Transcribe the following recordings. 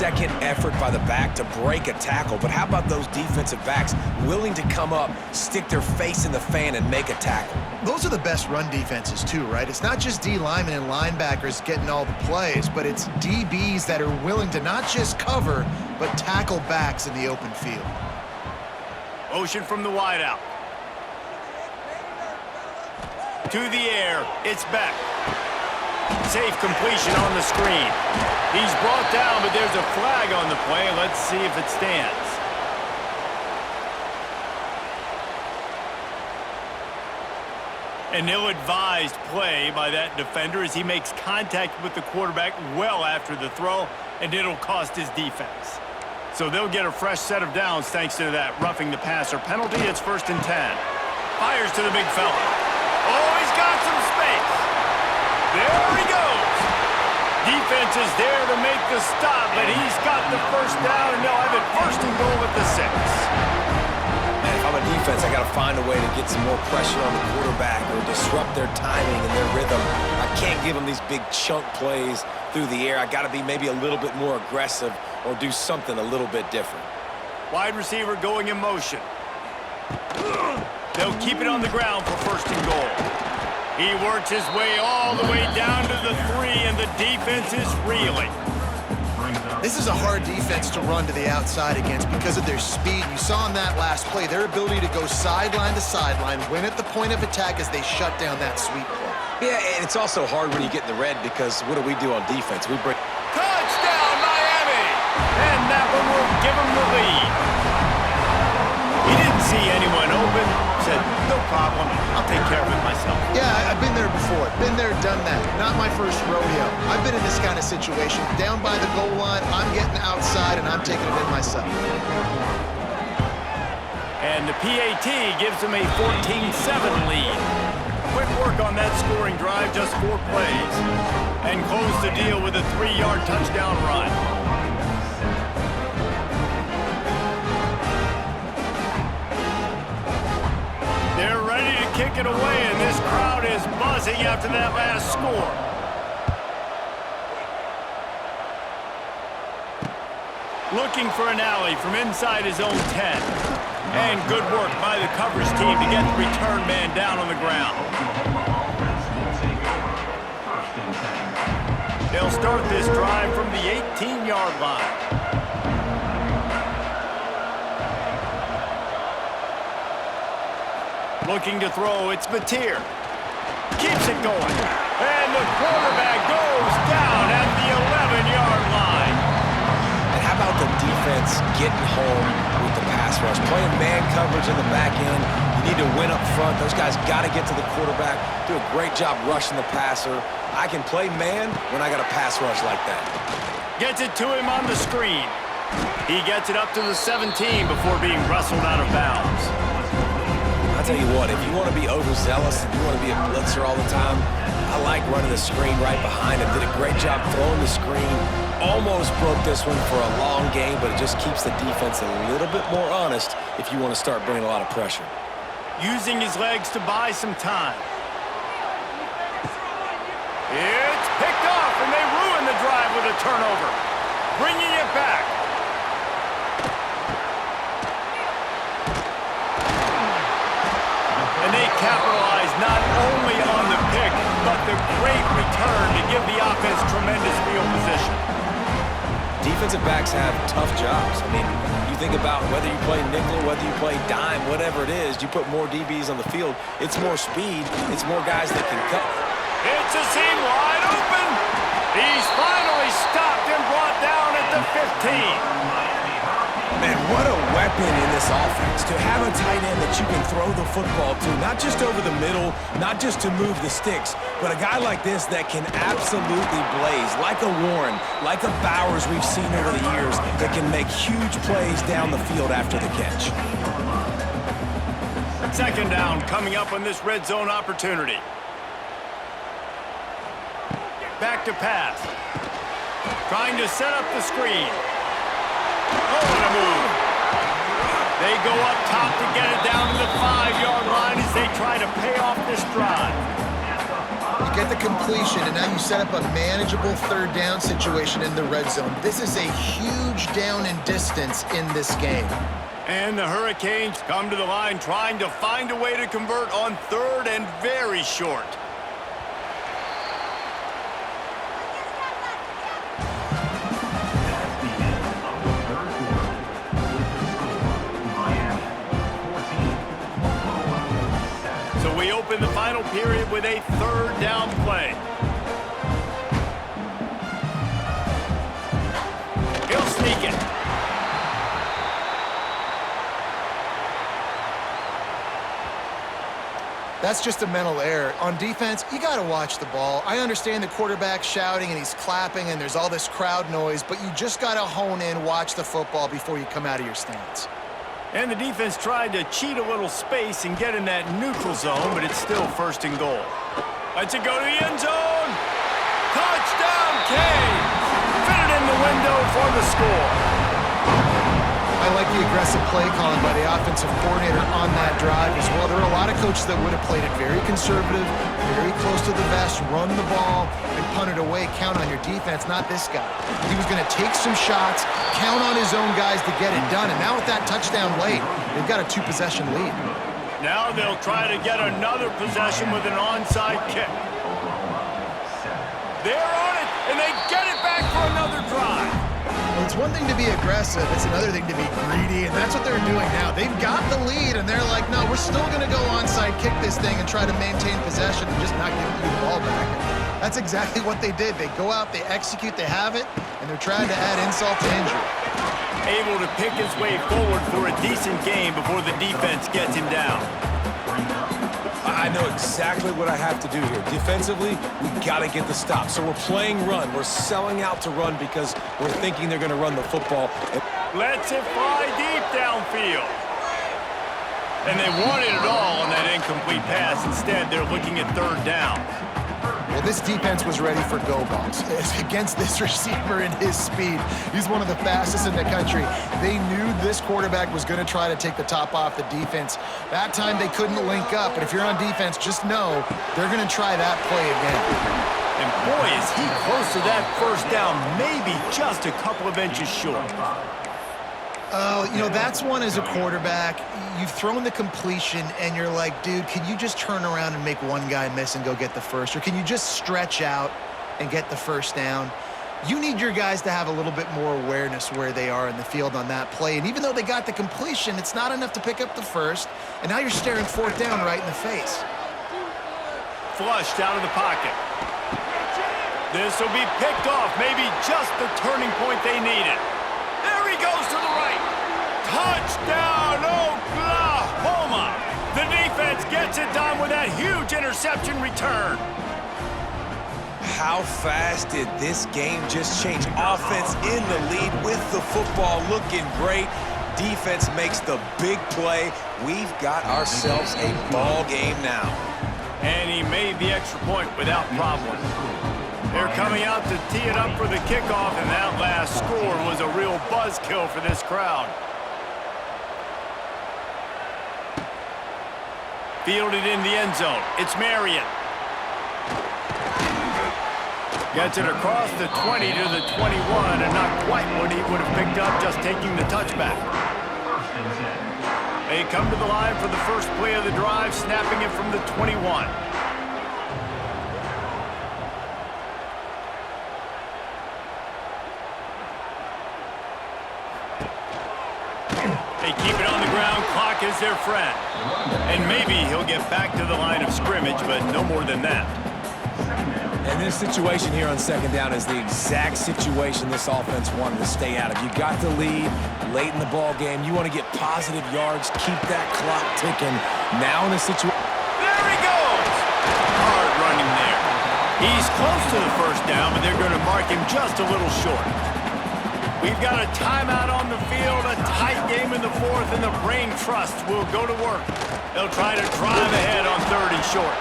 second effort by the back to break a tackle, but how about those defensive backs willing to come up, stick their face in the fan, and make a tackle? Those are the best run defenses too, right? It's not just D linemen and linebackers getting all the plays, but it's DBs that are willing to not just cover, but tackle backs in the open field. Motion from the wideout. To the air, it's Beck. Safe completion on the screen. He's brought down, but there's a flag on the play. Let's see if it stands. An ill-advised play by that defender as he makes contact with the quarterback well after the throw, and it'll cost his defense. So they'll get a fresh set of downs thanks to that roughing the passer penalty. It's 1st and 10. Fires to the big fella. Oh, he's got some space. There he goes. Defense is there to make the stop, but he's got the first down, and they'll have it 1st and goal at the 6. Man, if I'm a defense, I got to find a way to get some more pressure on the quarterback or disrupt their timing and their rhythm. I can't give them these big chunk plays through the air. I got to be maybe a little bit more aggressive or do something a little bit different. Wide receiver going in motion. They'll keep it on the ground for 1st and goal. He works his way all the way down to the 3, and the defense is reeling. This is a hard defense to run to the outside against because of their speed. You saw in that last play their ability to go sideline to sideline, win at the point of attack as they shut down that sweep play. Yeah, and it's also hard when you get in the red because what do on defense? We bring... Touchdown, Miami! And that one will give them the lead. He didn't see anyone open. Said, no problem, I'll take care of it myself. Yeah, I've been there before. Been there, done that. Not my first rodeo. I've been in this kind of situation. Down by the goal line, I'm getting outside, and I'm taking it in myself. And the PAT gives them a 14-7 lead. Quick work on that scoring drive, just 4 plays. And close the deal with a 3-yard touchdown run. They're ready to kick it away, and this crowd is buzzing after that last score. Looking for an alley from inside his own 10. And good work by the coverage team to get the return man down on the ground. They'll start this drive from the 18-yard line. Looking to throw, it's Mateer. Keeps it going. And the quarterback goes down at the 11-yard line. And how about the defense getting home with the pass rush? Playing man coverage in the back end. You need to win up front. Those guys got to get to the quarterback. Do a great job rushing the passer. I can play man when I got a pass rush like that. Gets it to him on the screen. He gets it up to the 17 before being wrestled out of bounds. I'll tell you what, if you want to be overzealous and you want to be a blitzer all the time, I like running the screen right behind him. Did a great job throwing the screen. Almost broke this one for a long game, but it just keeps the defense a little bit more honest if you want to start bringing a lot of pressure. Using his legs to buy some time. It's picked off, and they ruin the drive with a turnover. Bringing it back. And they capitalize not only on the pick, but the great return to give the offense tremendous field position. Defensive backs have tough jobs. I mean, you think about whether you play nickel, whether you play dime, whatever it is, you put more DBs on the field, it's more speed, it's more guys that can cut. It's a seam wide open. He's finally stopped and brought down at the 15. Man, what a weapon in this offense to have a tight end that you can throw the football to, not just over the middle, not just to move the sticks, but a guy like this that can absolutely blaze, like a Warren, like a Bowers we've seen over the years, that can make huge plays down the field after the catch. Second down coming up on this red zone opportunity. Back to pass. Trying to set up the screen. Oh, what a move. They go up top to get it down to the 5-yard line as they try to pay off this drive. You get the completion, and now you set up a manageable third down situation in the red zone. This is a huge down in distance in this game. And the Hurricanes come to the line trying to find a way to convert on third and very short. So we open the final period with a third down play. He'll sneak it. That's just a mental error. On defense, you got to watch the ball. I understand the quarterback shouting and he's clapping and there's all this crowd noise, but you just got to hone in, watch the football before you come out of your stance. And the defense tried to cheat a little space and get in that neutral zone, but it's still first and goal. Let's it go to the end zone. Touchdown, Canes! Fit it in the window for the score. I like the aggressive play calling by the offensive coordinator on that drive as well. There are a lot of coaches that would have played it very conservative, very close to the vest, run the ball, and punt it away. Count on your defense, not this guy. He was going to take some shots, count on his own guys to get it done. And now with that touchdown late, they've got a two-possession lead. Now they'll try to get another possession with an onside kick. They're on it, and they get it back for another drive. Well, it's one thing to be aggressive, it's another thing to be greedy, and that's what they're doing now. They've got the lead, and they're like, no, we're still going to go onside kick this thing and try to maintain possession and just not give you the ball back. And that's exactly what they did. They go out, they execute, they have it, and they're trying to add insult to injury. Able to pick his way forward for a decent game before the defense gets him down. I know exactly what I have to do here. Defensively, we got to get the stop. So we're playing run. We're selling out to run because we're thinking they're going to run the football. Lets it fly deep downfield. And they wanted it all on that incomplete pass. Instead, they're looking at third down. Well, this defense was ready for go balls. Against this receiver and his speed, he's one of the fastest in the country. They knew this quarterback was going to try to take the top off the defense. That time they couldn't link up, but if you're on defense, just know they're going to try that play again. And boy, is he close to that first down, maybe just a couple of inches short. Oh, you know, that's one as a quarterback. You've thrown the completion, and you're like, dude, can you just turn around and make one guy miss and go get the first? Or can you just stretch out and get the first down? You need your guys to have a little bit more awareness where they are in the field on that play. And even though they got the completion, it's not enough to pick up the first. And now you're staring fourth down right in the face. Flushed out of the pocket. This will be picked off, maybe just the turning point they needed. There he goes to the right. Touchdown, Oklahoma! The defense gets it done with that huge interception return. How fast did this game just change? Offense in the lead with the football looking great. Defense makes the big play. We've got ourselves a ball game now. And he made the extra point without problem. They're coming out to tee it up for the kickoff, and that last score was a real buzzkill for this crowd. Fielded in the end zone. It's Marion. Gets it across the 20 to the 21, and not quite what he would have picked up just taking the touchback. They come to the line for the first play of the drive, snapping it from the 21. They keep it on the ground. Clock is their friend. And maybe he'll get back to the line of scrimmage, but no more than that. And this situation here on second down is the exact situation this offense wanted to stay out of. You got the lead late in the ball game. You want to get positive yards, keep that clock ticking. Now in a situation... There he goes! Hard running there. He's close to the first down, but they're going to mark him just a little short. We've got a timeout on the field, a tight game in the fourth, and the Brain Trust will go to work. They'll try to drive ahead on third and short.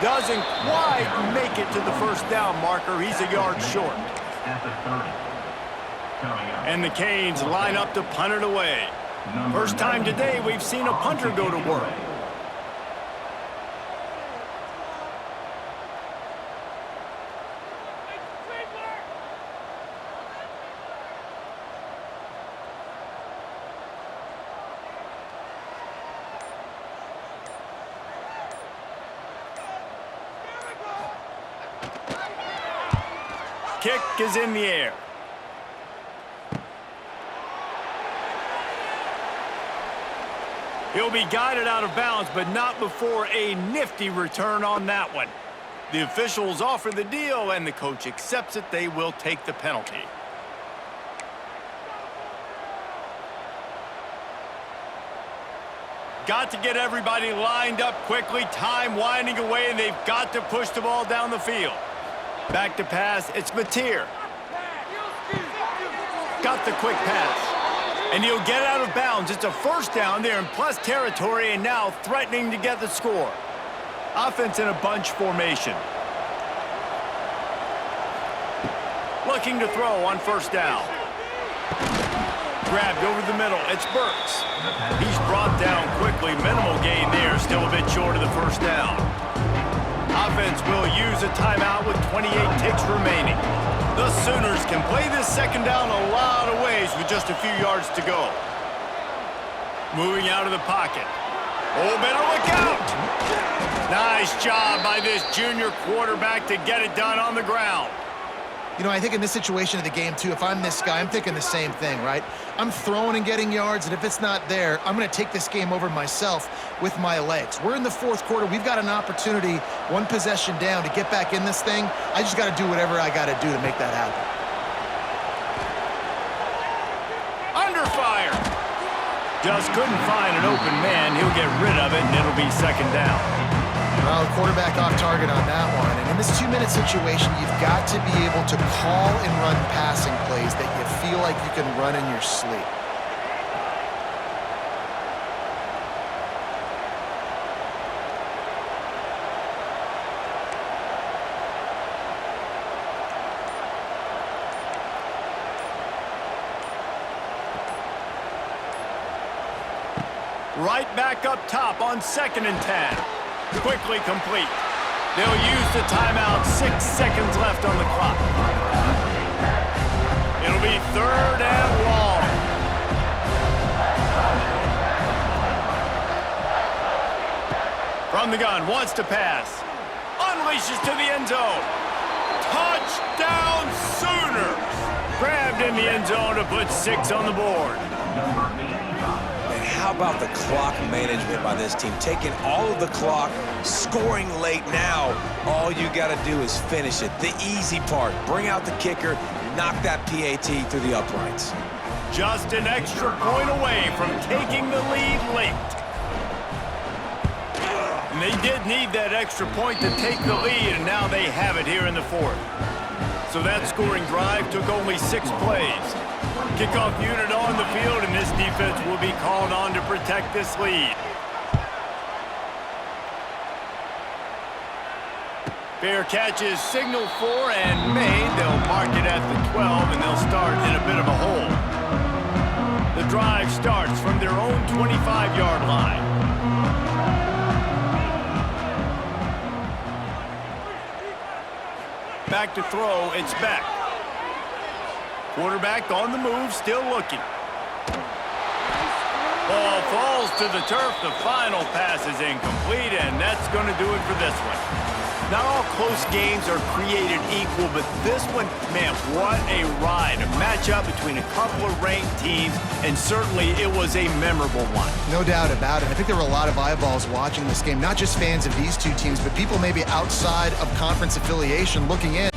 Doesn't quite make it to the first down marker. He's a yard short. And the Canes line up to punt it away. First time today we've seen a punter go to work. kick is in the air. He'll be guided out of bounds, but not before a nifty return on that one. The officials offer the deal, and the coach accepts it. They will take the penalty. Got to get everybody lined up quickly. Time winding away, and they've got to push the ball down the field. Back to pass. It's Mateer. Got the quick pass. And he'll get out of bounds. It's a first down there in plus territory, and now threatening to get the score. Offense in a bunch formation. Looking to throw on first down. Grabbed over the middle. It's Burks. He's brought down quickly. Minimal gain there. Still a bit short of the first down. Offense will use a timeout with 28 ticks remaining. The Sooners can play this second down a lot of ways with just a few yards to go. Moving out of the pocket. Oh, better look out! Nice job by this junior quarterback to get it done on the ground. You know, I think in this situation of the game, too, if I'm this guy, I'm thinking the same thing, right? I'm throwing and getting yards, and if it's not there, I'm going to take this game over myself with my legs. We're in the fourth quarter. We've got an opportunity, one possession down, to get back in this thing. I just got to do whatever I got to do to make that happen. Under fire. Just couldn't find an open man. He'll get rid of it, and it'll be second down. Well, quarterback off target on that one. And in this 2-minute situation, you've got to be able to call and run passing plays that you feel like you can run in your sleep. Right back up top on 2nd and 10. Quickly complete. They'll use the timeout. 6 seconds left on the clock. It'll be 3rd and long. From the gun, wants to pass. Unleashes to the end zone. Touchdown Sooners! Grabbed in the end zone to put 6 on the board. How about the clock management by this team? Taking all of the clock, scoring late now. All you got to do is finish it. The easy part. Bring out the kicker, knock that PAT through the uprights. Just an extra point away from taking the lead late. And they did need that extra point to take the lead, and now they have it here in the 4th. So that scoring drive took only 6 plays. Kickoff unit on the field, and this defense will be called on to protect this lead. Fair catch is signaled for and made. They'll mark it at the 12, and they'll start in a bit of a hole. The drive starts from their own 25-yard line. Back to throw, it's Beck. Quarterback on the move, still looking. Ball falls to the turf. The final pass is incomplete, and that's going to do it for this one. Not all close games are created equal, but this one, man, what a ride. A matchup between a couple of ranked teams, and certainly it was a memorable one. No doubt about it. I think there were a lot of eyeballs watching this game, not just fans of these two teams, but people maybe outside of conference affiliation looking in.